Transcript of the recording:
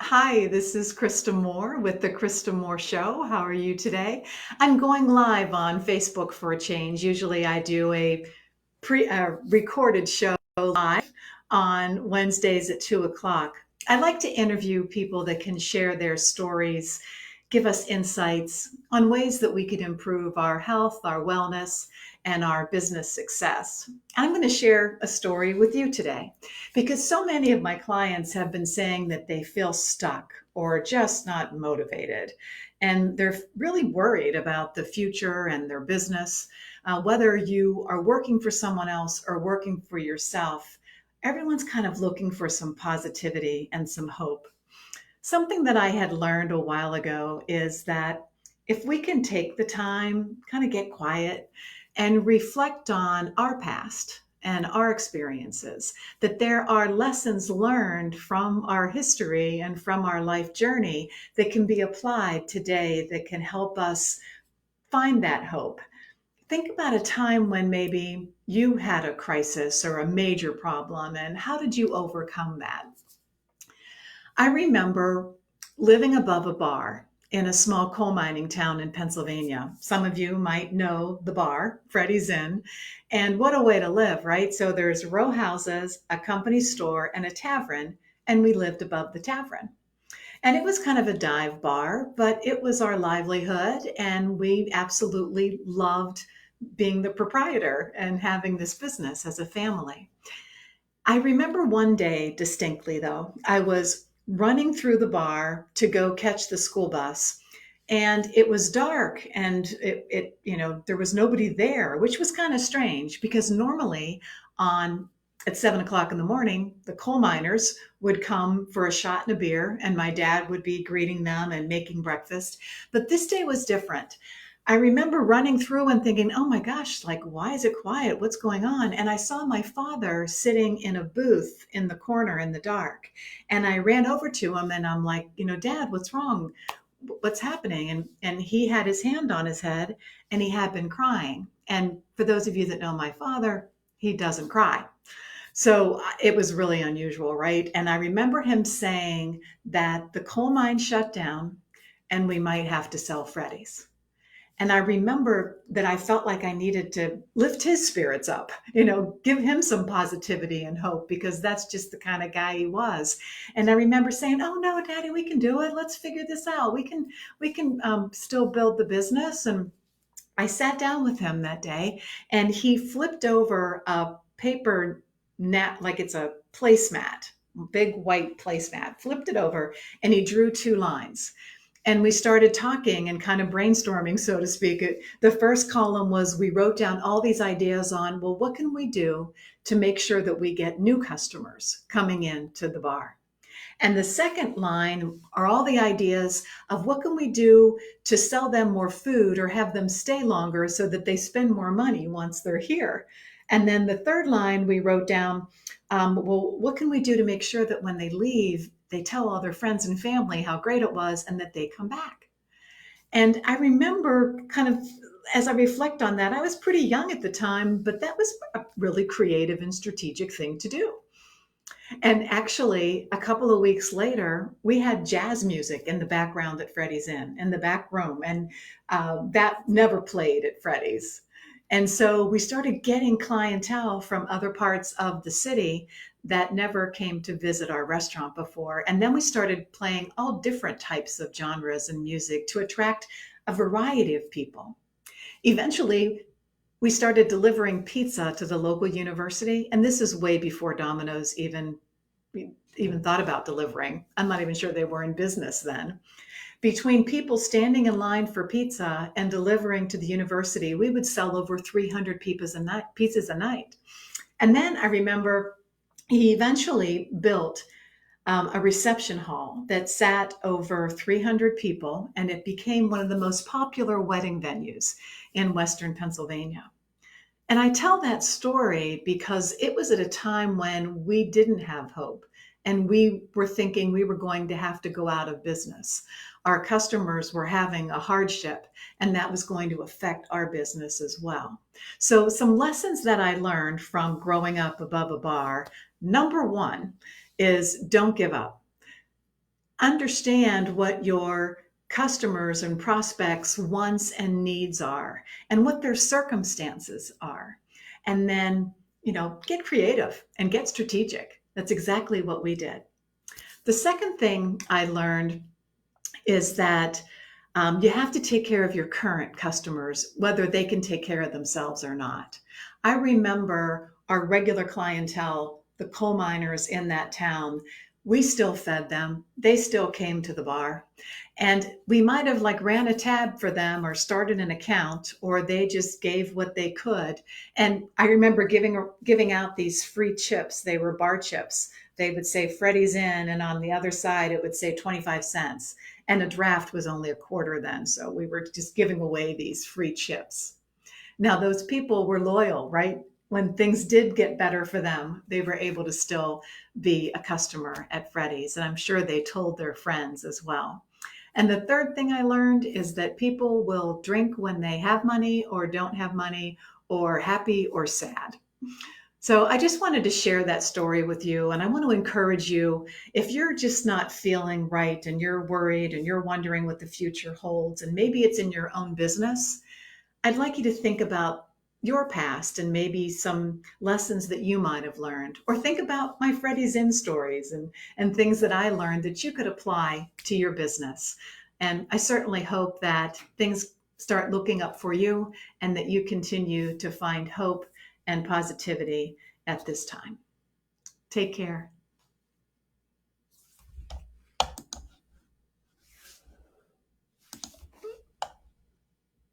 Hi, this is Krista Moore with The Krista Moore Show. How are you today? I'm going live on Facebook for a change. Usually I do a recorded show live on Wednesdays at 2 o'clock. I like to interview people that can share their stories, give us insights on ways that we could improve our health, our wellness, and our business success. I'm going to share a story with you today because so many of my clients have been saying that they feel stuck or just not motivated. And they're really worried about the future and their business. Whether you are working for someone else or working for yourself, everyone's kind of looking for some positivity and some hope. Something that I had learned a while ago is that if we can take the time, kind of get quiet, and reflect on our past and our experiences, that there are lessons learned from our history and from our life journey that can be applied today that can help us find that hope. Think about a time when maybe you had a crisis or a major problem, and how did you overcome that? I remember living above a bar in a small coal mining town in Pennsylvania. Some of you might know the bar, Freddy's Inn. And what a way to live, right? So there's row houses, a company store, and a tavern, and we lived above the tavern. And it was kind of a dive bar, but it was our livelihood, and we absolutely loved being the proprietor and having this business as a family. I remember one day distinctly, though. I was running through the bar to go catch the school bus, and it was dark, and there was nobody there, which was kind of strange because normally on at 7 o'clock in the morning, the coal miners would come for a shot and a beer, and my dad would be greeting them and making breakfast. But this day was different. I remember running through and thinking, oh my gosh, like, why is it quiet? What's going on? And I saw my father sitting in a booth in the corner in the dark. And I ran over to him and I'm like, Dad, what's wrong? What's happening? And he had his hand on his head and he had been crying. And for those of you that know my father, he doesn't cry. So it was really unusual, right? And I remember him saying that the coal mine shut down and we might have to sell Freddy's. And I remember that I felt like I needed to lift his spirits up, give him some positivity and hope because that's just the kind of guy he was. And I remember saying, "Oh no, Daddy, we can do it. Let's figure this out. We can still build the business." And I sat down with him that day, and he flipped over a paper net like it's a placemat, big white placemat, flipped it over, and he drew two lines and we started talking and kind of brainstorming, so to speak. The first column was we wrote down all these ideas on, well, what can we do to make sure that we get new customers coming in to the bar? And the second line are all the ideas of what can we do to sell them more food or have them stay longer so that they spend more money once they're here. And then the third line we wrote down, well, what can we do to make sure that when they leave, they tell all their friends and family how great it was and that they come back. And I remember kind of as I reflect on that, I was pretty young at the time, but that was a really creative and strategic thing to do. And actually, a couple of weeks later, we had jazz music in the background at Freddy's Inn, in the back room, and that never played at Freddy's. And so we started getting clientele from other parts of the city that never came to visit our restaurant before. And then we started playing all different types of genres and music to attract a variety of people. Eventually, we started delivering pizza to the local university, and this is way before Domino's even thought about delivering. I'm not even sure they were in business then. Between people standing in line for pizza and delivering to the university, we would sell over 300 pizzas a night. And then I remember he eventually built a reception hall that sat over 300 people, and it became one of the most popular wedding venues in Western Pennsylvania. And I tell that story because it was at a time when we didn't have hope and we were thinking we were going to have to go out of business. Our customers were having a hardship and that was going to affect our business as well. So, some lessons that I learned from growing up above a bar. Number one is don't give up. Understand what your customers and prospects' wants and needs are and what their circumstances are. And then, get creative and get strategic. That's exactly what we did. The second thing I learned is that you have to take care of your current customers, whether they can take care of themselves or not. I remember our regular clientele, the coal miners in that town, we still fed them. They still came to the bar. And we might have like ran a tab for them or started an account, or they just gave what they could. And I remember giving out these free chips. They were bar chips. They would say Freddy's in, and on the other side it would say 25 cents. And a draft was only a quarter then. So we were just giving away these free chips. Now, those people were loyal, right? When things did get better for them, they were able to still be a customer at Freddy's. And I'm sure they told their friends as well. And the third thing I learned is that people will drink when they have money or don't have money, or happy or sad. So I just wanted to share that story with you. And I want to encourage you, if you're just not feeling right and you're worried and you're wondering what the future holds, and maybe it's in your own business, I'd like you to think about your past and maybe some lessons that you might have learned, or think about my Freddy's In stories and things that I learned that you could apply to your business. And I certainly hope that things start looking up for you and that you continue to find hope and positivity at this time. Take care.